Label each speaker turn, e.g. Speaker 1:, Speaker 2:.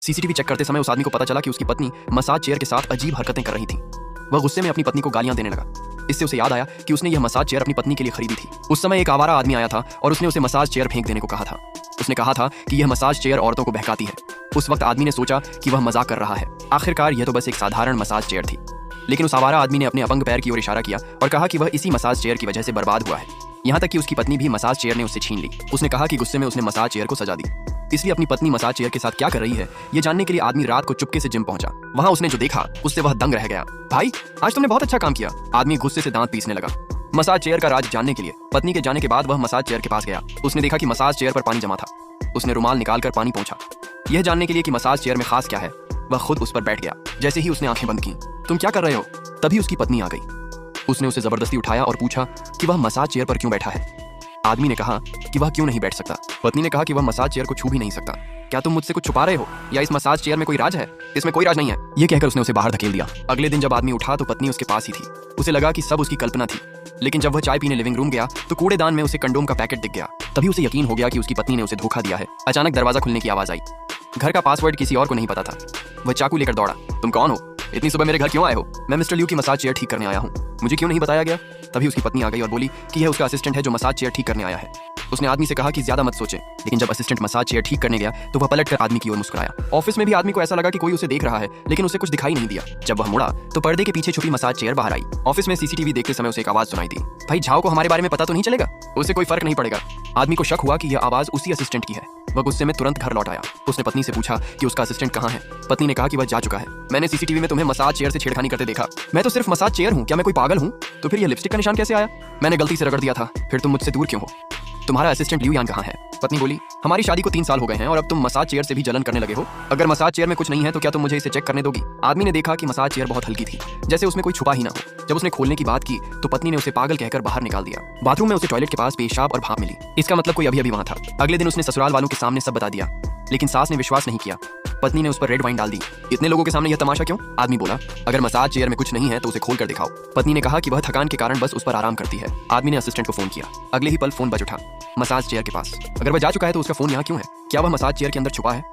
Speaker 1: CCTV check करते समय उस आदमी को पता चला कि उसकी पत्नी मसाज चेयर के साथ अजीब हरकतें कर रही थी। वह गुस्से में अपनी पत्नी को गालियां देने लगा। इससे उसे याद आया कि उसने यह मसाज चेयर अपनी पत्नी के लिए खरीदी थी। उस समय एक आवारा आदमी आया था और उसने उसे मसाज चेयर फेंक देने को कहा था। उसने कहा था कि यह मसाज चेयर औरतों को बहकाती है। उस वक्त आदमी ने सोचा कि वह मजाक कर रहा है। आखिरकार यह तो बस एक साधारण मसाज चेयर थी। लेकिन उस आवारा आदमी ने अपने अपंग पैर की ओर इशारा किया और कहा कि वह इसी मसाज चेयर की वजह से बर्बाद हुआ है। यहाँ तक कि उसकी पत्नी भी मसाज चेयर ने उससे छीन ली। उसने कहा कि गुस्से में उसने मसाज चेयर को सजा दी। इसलिए अपनी पत्नी मसाज चेयर के साथ क्या कर रही है ये जानने के लिए आदमी रात को चुपके से जिम पहुंचा। वहां उसने जो देखा उससे वह दंग रह गया। भाई, आज तुमने बहुत अच्छा काम किया। आदमी गुस्से से दांत पीसने लगा। मसाज चेयर का राज जानने के लिए पत्नी के जाने के बाद वह मसाज चेयर के पास गया। उसने देखा कि मसाज चेयर पर पानी जमा था। उसने रुमाल निकालकर पानी पोंछा। यह जानने के लिए कि मसाज चेयर में खास क्या है, वह खुद उस पर बैठ गया। जैसे ही उसने आंखें बंद की, तुम क्या कर रहे हो? तभी उसकी पत्नी आ गई। उसने उसे जबरदस्ती उठाया और पूछा कि वह मसाज चेयर पर क्यों बैठा है। आदमी ने कहा कि वह क्यों नहीं बैठ सकता। पत्नी ने कहा कि वह मसाज चेयर को छू भी नहीं सकता। क्या तुम मुझसे कुछ छुपा रहे हो या इस मसाज चेयर में कोई राज है? इसमें कोई राज नहीं है। यह कहकर उसने उसे बाहर धकेल दिया। अगले दिन जब आदमी उठा तो पत्नी उसके पास ही थी। उसे लगा कि सब उसकी कल्पना थी। लेकिन जब वह चाय पीने लिविंग रूम गया तो कूड़ेदान में उसे कंडोम का पैकेट दिख गया। तभी उसे यकीन हो गया कि उसकी पत्नी ने उसे धोखा दिया है। अचानक दरवाजा खुलने की आवाज आई। घर का पासवर्ड किसी और को नहीं पता था। वह चाकू लेकर दौड़ा। तुम कौन हो? इतनी सुबह मेरे घर क्यों आए हो? मैं मिस्टर ल्यू की मसाज चेयर ठीक करने आया हूँ। मुझे क्यों नहीं बताया गया? तभी उसकी पत्नी आ गई और बोली कि यह उसका असिस्टेंट है जो मसाज चेयर ठीक करने आया है। उसने आदमी से कहा कि ज्यादा मत सोचे। लेकिन जब असिस्टेंट मसाज चेयर ठीक करने गया तो वह पलटकर आदमी की ओर मुस्कुराया। ऑफिस में भी आदमी को ऐसा लगा कि कोई उसे देख रहा है, लेकिन उसे कुछ दिखाई नहीं दिया। जब वह मुड़ा तो पर्दे के पीछे छुपी मसाज चेयर बाहर आई। ऑफिस में सीसीटीवी देखते समय उसे एक आवाज सुनाई दी। भाई, झाओ को हमारे बारे में पता तो नहीं चलेगा? उसे कोई फर्क नहीं पड़ेगा। आदमी को शक हुआ कि यह आवाज उसी असिस्टेंट की है। वह गुस्से में तुरंत घर लौट आया। उसने पत्नी से पूछा कि उसका असिस्टेंट कहाँ है। पत्नी ने कहा कि वह जा चुका है। मैंने सीसीटीवी में तुम्हें मसाज चेयर से छेड़खानी करते देखा। मैं तो सिर्फ मसाज चेयर हूँ, क्या मैं कोई पागल हूँ? तो फिर यह लिपस्टिक का निशान कैसे आया? मैंने गलती से रगड़ दिया था। फिर तुम मुझसे दूर क्यों हो? तुम्हारा असिस्टेंट ल्यू यान कहाँ है? पत्नी बोली, हमारी शादी को 3 साल हो गए हैं और अब तुम मसाज चेयर से भी जलन करने लगे हो। अगर मसाज चेयर में कुछ नहीं है तो क्या तुम मुझे इसे चेक करने दोगी? आदमी ने देखा कि मसाज चेयर बहुत हल्की थी, जैसे उसमें कोई छुपा ही ना हो। जब उसने खोलने की बात की तो पत्नी ने उसे पागल कहकर बाहर निकाल दिया। बाथरूम में उसे टॉयलेट के पास पेशाब और भाप मिली। इसका मतलब कोई अभी अभी वहां था। अगले दिन उसने ससुराल वालों के सामने सब बता दिया, लेकिन सास ने विश्वास नहीं किया। पत्नी ने उस पर रेड वाइन डाल दी। इतने लोगों के सामने यह तमाशा क्यों? आदमी बोला, अगर मसाज चेयर में कुछ नहीं है तो उसे खोल कर दिखाओ। पत्नी ने कहा कि वह थकान के कारण बस उस पर आराम करती है। आदमी ने असिस्टेंट को फोन किया। अगले ही पल फोन बज उठा। मसाज चेयर के पास। अगर वह जा चुका है तो उसका फोन यहाँ क्यों है? क्या वह मसाज चेयर के अंदर छुपा है?